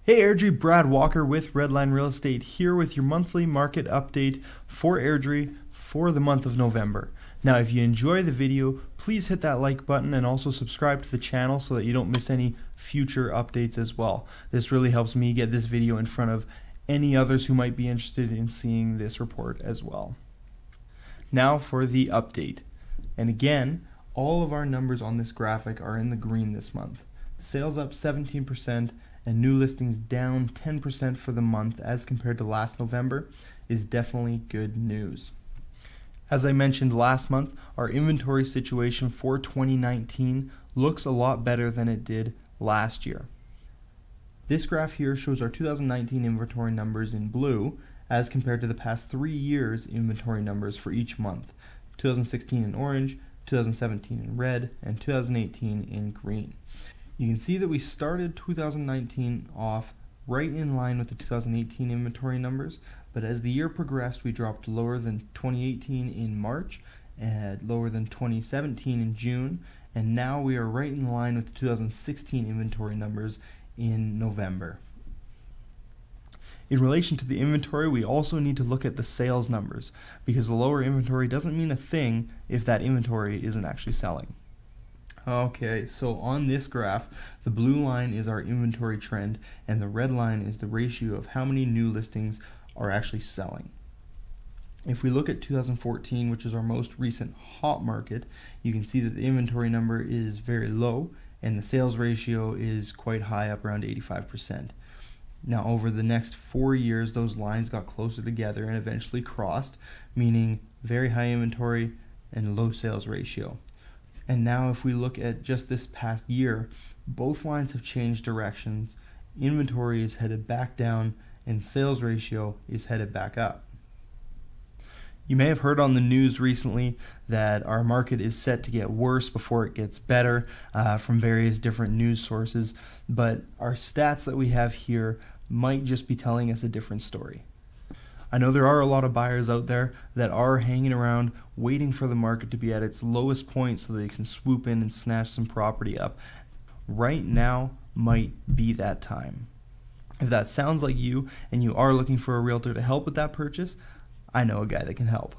Hey Airdrie, Brad Walker with Redline Real Estate here with your monthly market update for Airdrie for the month of November. Now if you enjoy the video, please hit that like button and also subscribe to the channel so that you don't miss any future updates as well. This really helps me get this video in front of any others who might be interested in seeing this report as well. Now for the update. And again, all of our numbers on this graphic are in the green this month. Sales up 17%. And new listings down 10% for the month as compared to last November is definitely good news. As I mentioned last month, our inventory situation for 2019 looks a lot better than it did last year. This graph here shows our 2019 inventory numbers in blue as compared to the past 3 years inventory numbers for each month. 2016 in orange, 2017 in red, and 2018 in green. You can see that we started 2019 off right in line with the 2018 inventory numbers, but as the year progressed we dropped lower than 2018 in March and lower than 2017 in June, and now we are right in line with the 2016 inventory numbers in November. In relation to the inventory, we also need to look at the sales numbers, because the lower inventory doesn't mean a thing if that inventory isn't actually selling. Okay, so on this graph, the blue line is our inventory trend and the red line is the ratio of how many new listings are actually selling. If we look at 2014, which is our most recent hot market, you can see that the inventory number is very low and the sales ratio is quite high, up around 85%. Now over the next 4 years, those lines got closer together and eventually crossed, meaning very high inventory and low sales ratio. And now if we look at just this past year, both lines have changed directions. Inventory is headed back down and sales ratio is headed back up. You may have heard on the news recently that our market is set to get worse before it gets better from various different news sources, but our stats that we have here might just be telling us a different story. I know there are a lot of buyers out there that are hanging around waiting for the market to be at its lowest point so they can swoop in and snatch some property up. Right now might be that time. If that sounds like you and you are looking for a realtor to help with that purchase, I know a guy that can help.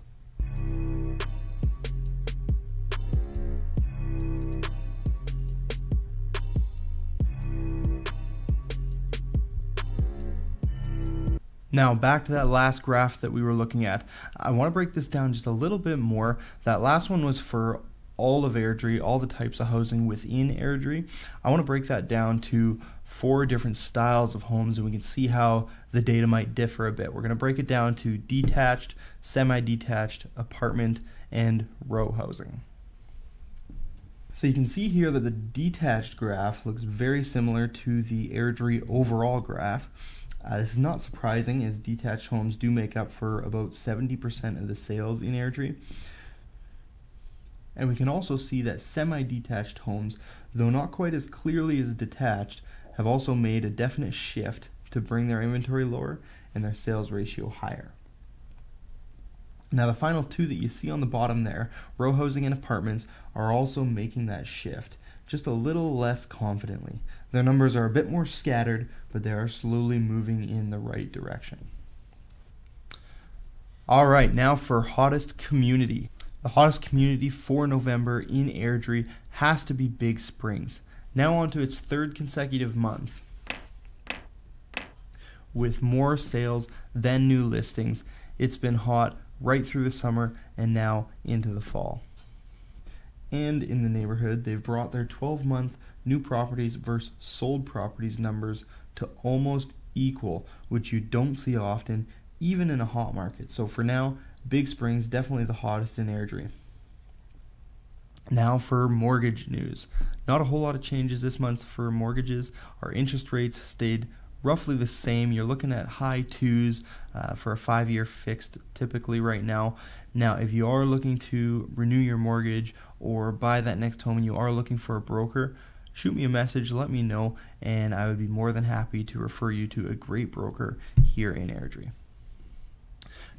Now back to that last graph that we were looking at. I want to break this down just a little bit more. That last one was for all of Airdrie, all the types of housing within Airdrie. I want to break that down to 4 different styles of homes and we can see how the data might differ a bit. We're going to break it down to detached, semi-detached, apartment, and row housing. So you can see here that the detached graph looks very similar to the Airdrie overall graph. This is not surprising as detached homes do make up for about 70% of the sales in Airdrie. And we can also see that semi-detached homes, though not quite as clearly as detached, have also made a definite shift to bring their inventory lower and their sales ratio higher. Now the final 2 that you see on the bottom there, row housing and apartments, are also making that shift, just a little less confidently. Their numbers are a bit more scattered, but they are slowly moving in the right direction. Alright, now for hottest community. The hottest community for November in Airdrie has to be Big Springs. Now on to its 3rd consecutive month with more sales than new listings. It's been hot right through the summer and now into the fall. And in the neighborhood, they've brought their 12-month new properties versus sold properties numbers to almost equal, which you don't see often, even in a hot market. So for now, Big Springs definitely the hottest in Airdrie. Now for mortgage news. Not a whole lot of changes this month for mortgages. Our interest rates stayed roughly the same. You're looking at high 2s for a 5-year fixed typically right now. Now if you are looking to renew your mortgage or buy that next home and you are looking for a broker, shoot me a message, let me know, and I would be more than happy to refer you to a great broker here in Airdrie.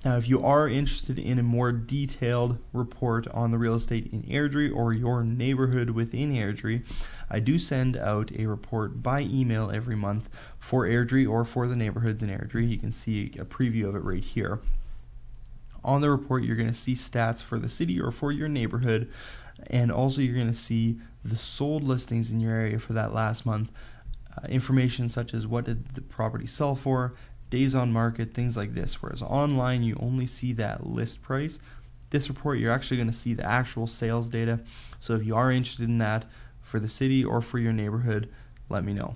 Now, if you are interested in a more detailed report on the real estate in Airdrie or your neighborhood within Airdrie, I do send out a report by email every month for Airdrie or for the neighborhoods in Airdrie. You can see a preview of it right here. On the report, you're going to see stats for the city or for your neighborhood, and also you're going to see the sold listings in your area for that last month. Information such as what did the property sell for, days on market, things like this. Whereas online, you only see that list price. This report, you're actually going to see the actual sales data. So if you are interested in that for the city or for your neighborhood, let me know.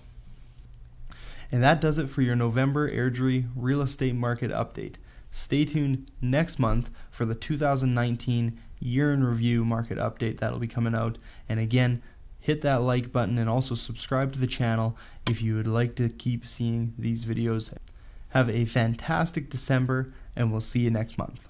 And that does it for your November Airdrie real estate market update. Stay tuned next month for the 2019 year in review market update that'll be coming out. And again, hit that like button and also subscribe to the channel if you would like to keep seeing these videos. Have a fantastic December, and we'll see you next month.